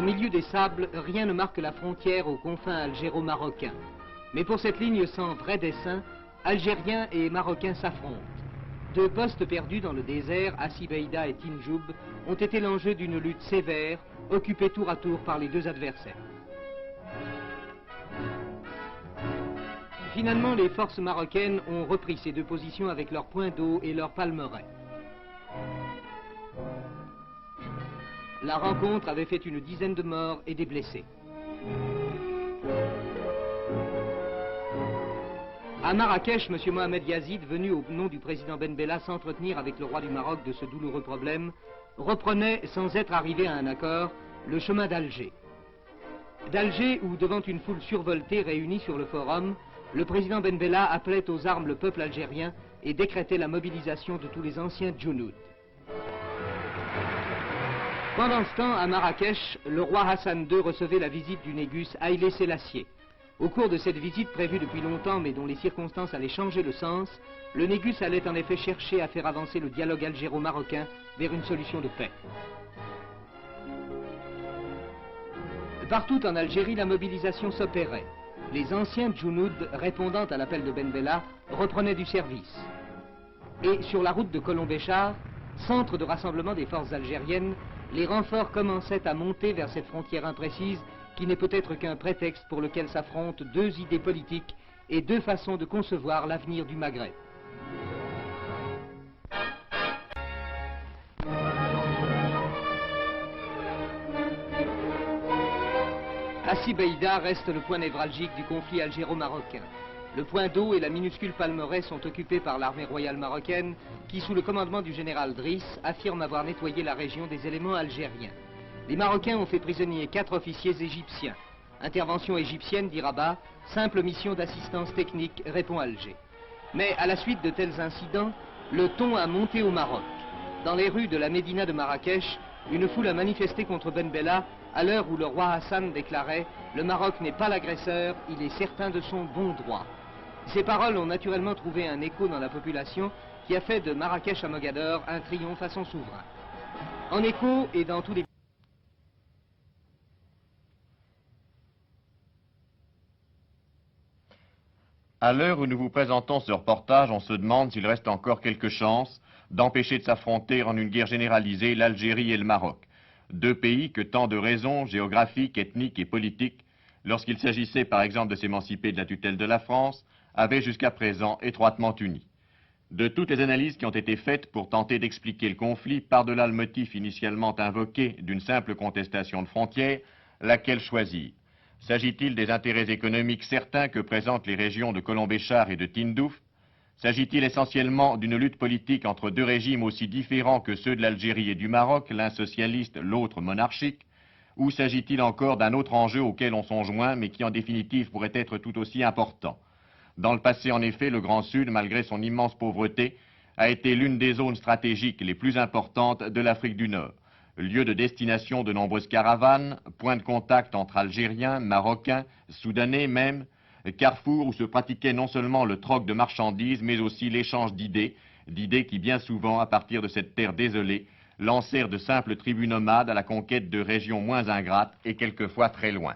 milieu des sables, rien ne marque la frontière aux confins algéro-marocains. Mais pour cette ligne sans vrai dessein, Algériens et Marocains s'affrontent. Deux postes perdus dans le désert, Assibeïda et Tinjoub, ont été l'enjeu d'une lutte sévère, occupée tour à tour par les deux adversaires. Finalement, les forces marocaines ont repris ces deux positions avec leurs points d'eau et leurs palmeraies. La rencontre avait fait une dizaine de morts et des blessés. À Marrakech, M. Mohamed Yazid, venu au nom du président Ben Bella s'entretenir avec le roi du Maroc de ce douloureux problème, reprenait, sans être arrivé à un accord, le chemin d'Alger. D'Alger, où devant une foule survoltée réunie sur le forum, le président Ben Bella appelait aux armes le peuple algérien et décrétait la mobilisation de tous les anciens djounoud. Pendant ce temps, à Marrakech, le roi Hassan II recevait la visite du négus Haïlé Sélassié. Au cours de cette visite prévue depuis longtemps mais dont les circonstances allaient changer le sens, le négus allait en effet chercher à faire avancer le dialogue algéro-marocain vers une solution de paix. Partout en Algérie, la mobilisation s'opérait. Les anciens djounoud, répondant à l'appel de Ben Bella, reprenaient du service. Et sur la route de Colombéchar, centre de rassemblement des forces algériennes, les renforts commençaient à monter vers cette frontière imprécise qui n'est peut-être qu'un prétexte pour lequel s'affrontent deux idées politiques et deux façons de concevoir l'avenir du Maghreb. Assibeïda reste le point névralgique du conflit algéro-marocain. Le point d'eau et la minuscule palmeraie sont occupés par l'armée royale marocaine qui, sous le commandement du général Driss, affirme avoir nettoyé la région des éléments algériens. Les Marocains ont fait prisonnier 4 officiers égyptiens. Intervention égyptienne, dit Rabat, simple mission d'assistance technique, répond Alger. Mais à la suite de tels incidents, le ton a monté au Maroc. Dans les rues de la Médina de Marrakech, une foule a manifesté contre Ben Bella à l'heure où le roi Hassan déclarait « Le Maroc n'est pas l'agresseur, il est certain de son bon droit ». Ces paroles ont naturellement trouvé un écho dans la population qui a fait de Marrakech à Mogador un triomphe à son souverain. En écho et dans tous les... À l'heure où nous vous présentons ce reportage, on se demande s'il reste encore quelque chance d'empêcher de s'affronter en une guerre généralisée l'Algérie et le Maroc. Deux pays que tant de raisons géographiques, ethniques et politiques, lorsqu'il s'agissait par exemple de s'émanciper de la tutelle de la France, avaient jusqu'à présent étroitement unis. De toutes les analyses qui ont été faites pour tenter d'expliquer le conflit, par-delà le motif initialement invoqué d'une simple contestation de frontières, laquelle choisir? S'agit-il des intérêts économiques certains que présentent les régions de Colombéchar et de Tindouf? S'agit-il essentiellement d'une lutte politique entre deux régimes aussi différents que ceux de l'Algérie et du Maroc, l'un socialiste, l'autre monarchique? Ou s'agit-il encore d'un autre enjeu auquel on s'en joint, mais qui en définitive pourrait être tout aussi important? Dans le passé, en effet, le Grand Sud, malgré son immense pauvreté, a été l'une des zones stratégiques les plus importantes de l'Afrique du Nord. Lieu de destination de nombreuses caravanes, point de contact entre Algériens, Marocains, Soudanais même, carrefour où se pratiquait non seulement le troc de marchandises, mais aussi l'échange d'idées qui bien souvent, à partir de cette terre désolée, lancèrent de simples tribus nomades à la conquête de régions moins ingrates et quelquefois très loin.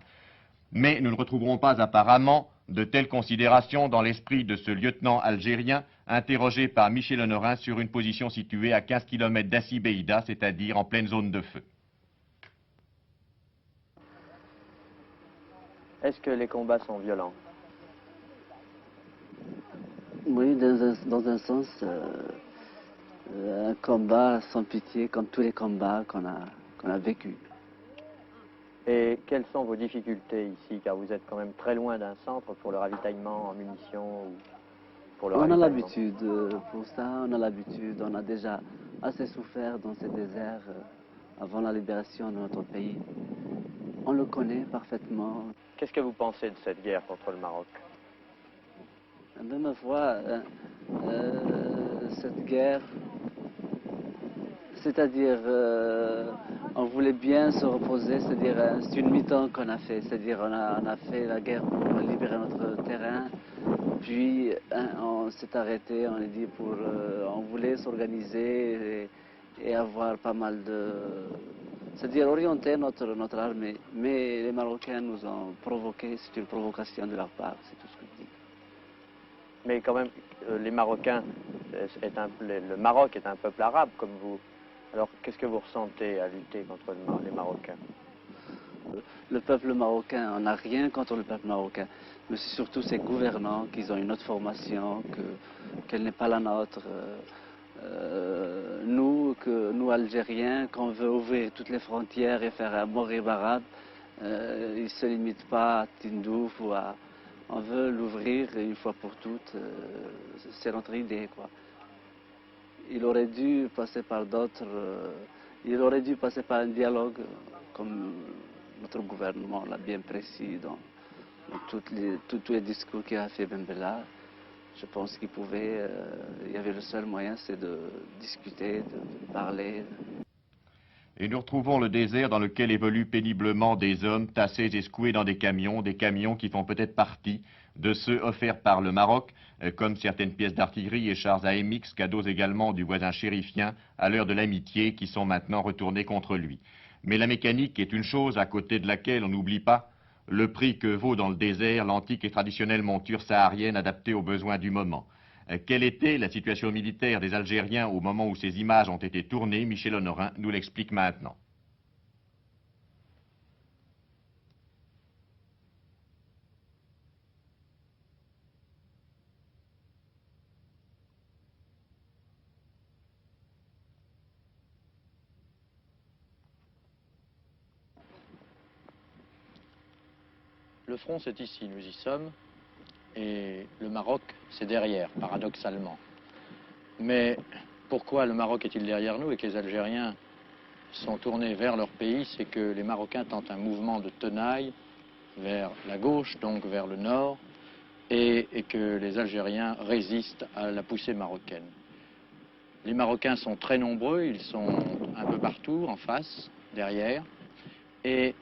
Mais nous ne retrouverons pas apparemment de telles considérations dans l'esprit de ce lieutenant algérien interrogé par Michel Honorin sur une position située à 15 km d'Assibeïda, c'est-à-dire en pleine zone de feu. Est-ce que les combats sont violents? Oui, dans un sens, un combat sans pitié, comme tous les combats qu'on a vécus. Et quelles sont vos difficultés ici, car vous êtes quand même très loin d'un centre pour le ravitaillement en munitions ou pour le ravitaillement? On a l'habitude pour ça, on a l'habitude, on a déjà assez souffert dans ces déserts avant la libération de notre pays. On le connaît parfaitement. Qu'est-ce que vous pensez de cette guerre contre le Maroc? De ma foi, cette guerre, c'est-à-dire, on voulait bien se reposer, c'est-à-dire, c'est une mi-temps qu'on a fait, c'est-à-dire, on a fait la guerre pour libérer notre terrain, puis on s'est arrêté, on a dit on voulait s'organiser et avoir pas mal c'est-à-dire orienter notre armée. Mais les Marocains nous ont provoqué, c'est une provocation de leur part, c'est tout ce que je dis. Mais quand même, les Marocains, le Maroc est un peuple arabe comme vous. Alors qu'est-ce que vous ressentez à lutter contre les Marocains? Le peuple marocain, on n'a rien contre le peuple marocain, mais c'est surtout ses gouvernants qui ont une autre formation, qu'elle n'est pas la nôtre. Nous, Algériens, qu'on veut ouvrir toutes les frontières et faire un Maghreb arabe, ils ne se limitent pas à Tindouf ou à... On veut l'ouvrir une fois pour toutes, c'est notre idée, quoi. Il aurait dû passer par d'autres... il aurait dû passer par un dialogue, comme notre gouvernement l'a bien précis dans tous les discours qu'il a fait Ben Bella. Je pense qu'il pouvait, il y avait le seul moyen, c'est de discuter, de parler. Et nous retrouvons le désert dans lequel évoluent péniblement des hommes tassés et secoués dans des camions qui font peut-être partie de ceux offerts par le Maroc, comme certaines pièces d'artillerie et chars AMX, cadeaux également du voisin chérifien à l'heure de l'amitié, qui sont maintenant retournés contre lui. Mais la mécanique est une chose à côté de laquelle on n'oublie pas le prix que vaut dans le désert l'antique et traditionnelle monture saharienne adaptée aux besoins du moment. Quelle était la situation militaire des Algériens au moment où ces images ont été tournées? Michel Honorin nous l'explique maintenant. Le front, c'est ici, nous y sommes, et le Maroc, c'est derrière, paradoxalement. Mais pourquoi le Maroc est-il derrière nous et que les Algériens sont tournés vers leur pays? C'est que les Marocains tentent un mouvement de tenaille vers la gauche, donc vers le nord, et que les Algériens résistent à la poussée marocaine. Les Marocains sont très nombreux, ils sont un peu partout, en face, derrière, et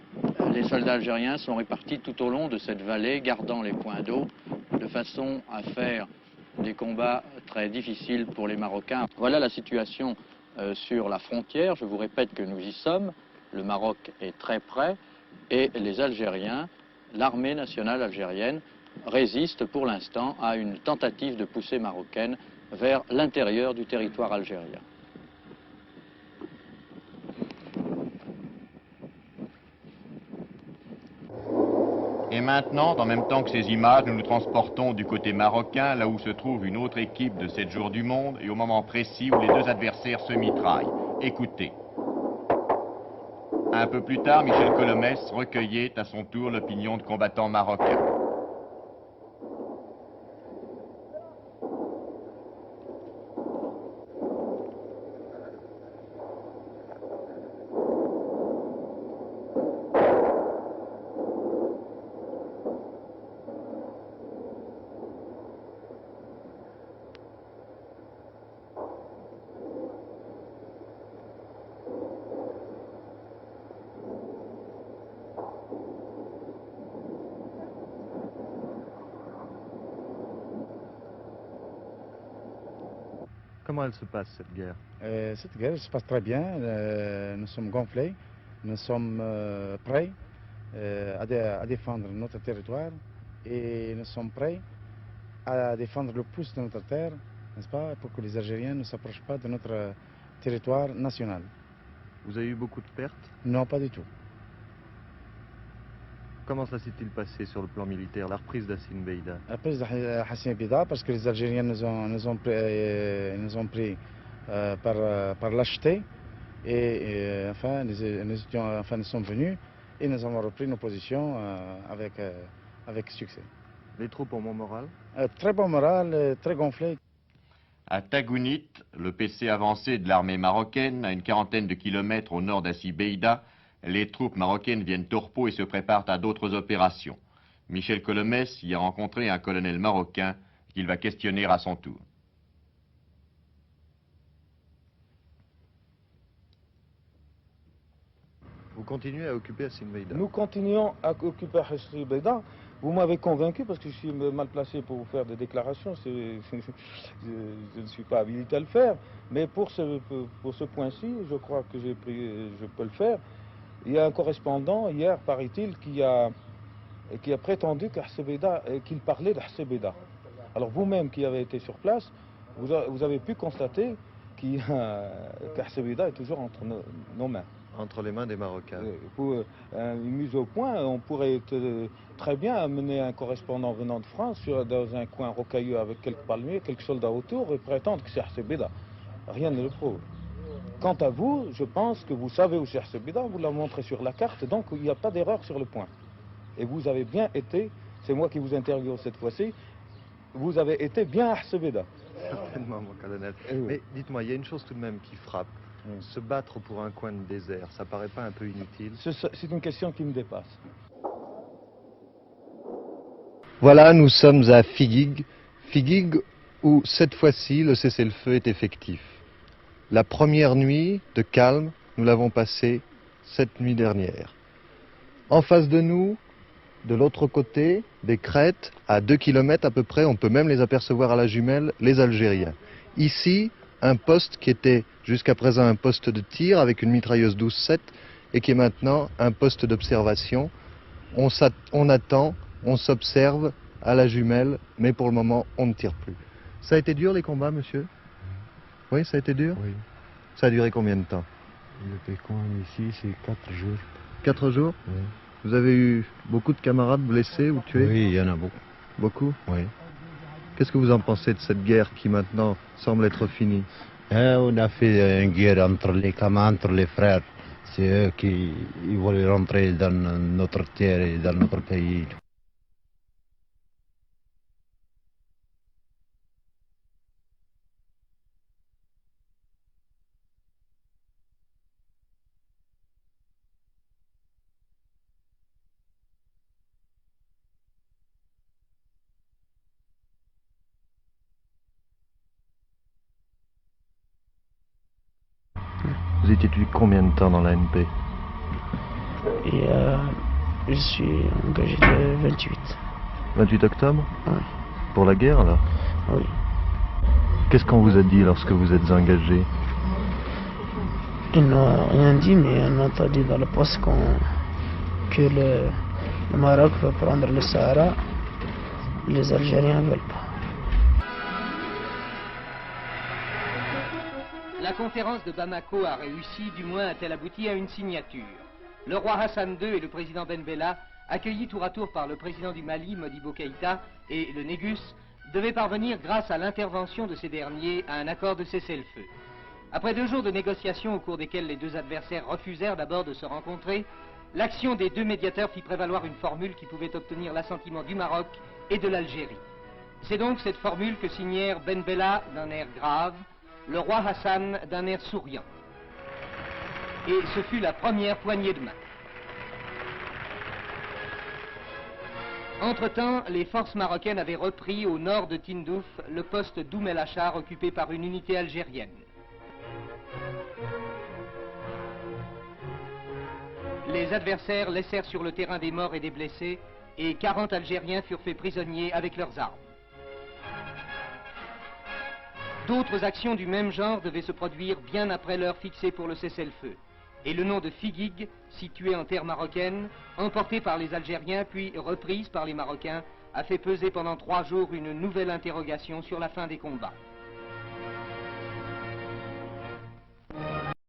les soldats algériens sont répartis tout au long de cette vallée, gardant les points d'eau, de façon à faire des combats très difficiles pour les Marocains. Voilà la situation sur la frontière. Je vous répète que nous y sommes. Le Maroc est très près et les Algériens, l'armée nationale algérienne, résiste pour l'instant à une tentative de poussée marocaine vers l'intérieur du territoire algérien. Et maintenant, en même temps que ces images, nous nous transportons du côté marocain, là où se trouve une autre équipe de 7 jours du monde, et au moment précis où les deux adversaires se mitraillent. Écoutez. Un peu plus tard, Michel Colomès recueillait à son tour l'opinion de combattants marocains. Comment elle se passe, cette guerre? Cette guerre se passe très bien. Nous sommes gonflés, nous sommes prêts à défendre notre territoire et nous sommes prêts à défendre le pouce de notre terre, n'est-ce pas, pour que les Algériens ne s'approchent pas de notre territoire national. Vous avez eu beaucoup de pertes? Non, pas du tout. Comment ça s'est-il passé sur le plan militaire, la reprise d'Hassin Beida? La reprise d'Hassin Beida, parce que les Algériens nous ont pris par lâcheté et enfin, nous sommes venus et nous avons repris nos positions avec succès. Les troupes ont bon moral? Très bon moral, très gonflé. À Tagounit, le PC avancé de l'armée marocaine, à une quarantaine de kilomètres au nord d'Hassin Beida, les troupes marocaines viennent au repos et se préparent à d'autres opérations. Michel Colomès y a rencontré un colonel marocain qu'il va questionner à son tour. Vous continuez à occuper Hassin Beida? Nous continuons à occuper Hassin Beida. Vous m'avez convaincu parce que je suis mal placé pour vous faire des déclarations. Je ne suis pas habilité à le faire. Mais pour ce point-ci, je crois que je peux le faire. Il y a un correspondant hier, paraît-il, qui a prétendu qu'il parlait de Hsebeda. Alors vous-même qui avez été sur place, vous avez pu constater qu'Hsebeda est toujours entre nos mains. Entre les mains des Marocains. Pour une mise au point, on pourrait très bien amener un correspondant venant de France dans un coin rocailleux avec quelques palmiers, quelques soldats autour et prétendre que c'est Hsebeda. Rien ne le prouve. Quant à vous, je pense que vous savez où c'est Hsebeda, vous l'avez montré sur la carte, donc il n'y a pas d'erreur sur le point. Et vous avez bien été, c'est moi qui vous interviewe cette fois-ci, vous avez été bien à Hsebeda. Certainement, mon colonel. Oui. Mais dites-moi, il y a une chose tout de même qui frappe. Se battre pour un coin de désert, ça paraît pas un peu inutile? C'est une question qui me dépasse. Voilà, nous sommes à Figuig. Figuig où cette fois-ci le cessez-le-feu est effectif. La première nuit de calme, nous l'avons passée cette nuit dernière. En face de nous, de l'autre côté, des crêtes, à 2 km à peu près, on peut même les apercevoir à la jumelle, les Algériens. Ici, un poste qui était jusqu'à présent un poste de tir avec une mitrailleuse 12-7 et qui est maintenant un poste d'observation. On attend, on s'observe à la jumelle, mais pour le moment, on ne tire plus. Ça a été dur les combats, monsieur? Oui, ça a été dur? Oui. Ça a duré combien de temps? Le pécan ici, c'est 4 jours. 4 jours? Oui. Vous avez eu beaucoup de camarades blessés ou tués? Oui, il y en a beaucoup. Beaucoup? Oui. Qu'est-ce que vous en pensez de cette guerre qui maintenant semble être finie? On a fait une guerre entre les camarades, entre les frères. C'est eux qui veulent rentrer dans notre terre et dans notre pays. Vous étiez depuis combien de temps dans l'ANP? Et je suis engagé le 28. 28 octobre? Oui. Pour la guerre, là? Oui. Qu'est-ce qu'on vous a dit lorsque vous êtes engagé? Ils n'ont rien dit, mais on a entendu dans le poste que le Maroc veut prendre le Sahara. Les Algériens ne veulent pas. La conférence de Bamako a réussi, du moins a-t-elle abouti à une signature. Le roi Hassan II et le président Ben Bella, accueillis tour à tour par le président du Mali, Modibo Keïta, et le Négus, devaient parvenir, grâce à l'intervention de ces derniers, à un accord de cessez-le-feu. Après 2 jours de négociations au cours desquels les 2 adversaires refusèrent d'abord de se rencontrer, l'action des 2 médiateurs fit prévaloir une formule qui pouvait obtenir l'assentiment du Maroc et de l'Algérie. C'est donc cette formule que signèrent Ben Bella d'un air grave, le roi Hassan d'un air souriant. Et ce fut la première poignée de main. Entre-temps, les forces marocaines avaient repris au nord de Tindouf le poste d'Oum El Achar occupé par une unité algérienne. Les adversaires laissèrent sur le terrain des morts et des blessés et 40 Algériens furent faits prisonniers avec leurs armes. D'autres actions du même genre devaient se produire bien après l'heure fixée pour le cessez-le-feu. Et le nom de Figuig, situé en terre marocaine, emporté par les Algériens puis reprise par les Marocains, a fait peser pendant 3 jours une nouvelle interrogation sur la fin des combats.